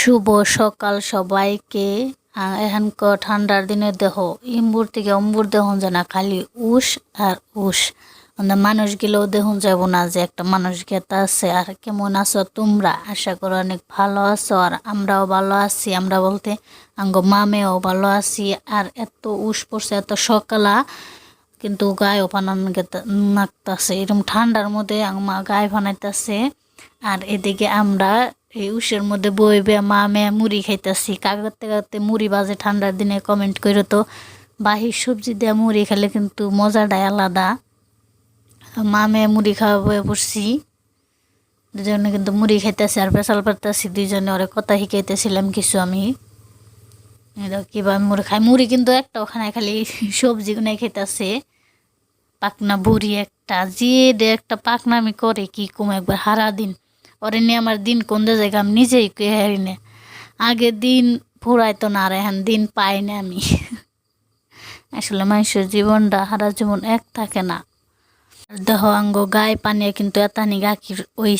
শুভ সকাল সবাইকে। এখানকার ঠান্ডার দিনে দেহ ইম্বুর থেকে অম্বুর দেখুন যায় না, খালি উস আর উস। মানে মানুষগুলোও দেখুন যাব না যে একটা মানুষ গেতা আছে। আর কেমন আছো তোমরা? আশা করো অনেক ভালো আছো, আর আমরাও ভালো আছি। আমরা বলতে আঙ্গ মামেও ভালো আছি। আর এত উস পড়ছে এত সকালা, কিন্তু গায়েও বানানো নাকতাছে এরকম ঠান্ডার মধ্যে মা গায়ে বানাইতেছে। আর এদিকে আমরা এই উষের মধ্যে বইবে মা মেয়ে মুড়ি খাইতেছি। কাগতে কাগতে মুড়ি বাজে ঠান্ডার দিনে, কমেন্ট করো তো। বাহির সবজি দিয়ে মুড়ি খেলে কিন্তু মজাটাই আলাদা। মা মেয়ে মুড়ি খাওয়া বয়ে পড়ছি, দুজনে কিন্তু মুড়ি খাইতেছি আর পেশাল পারতেছি দুইজনে। ওরে কথা শিখাইতেছিলাম কিছু আমি, কিবা মুড়ি খাই। মুড়ি কিন্তু একটা ওখানে খালি সবজি গুনাই খাইতেছে। পাকনা বুড়ি একটা, যে একটা পাকনামি করে কি কম একবার হারা দিন। ওরে নিয়ে আমার দিন কোন জায়গা আমি নিজেই কে হারি না। আগে দিন ফুরাইতো না, আর এখন দিন পাই না আমি। আসলে মানুষের জীবনটা হারা জীবন এক থাকে না। দেহ আঙ্গ গায়ে পানিয়ে কিন্তু এতানি গাকির ওই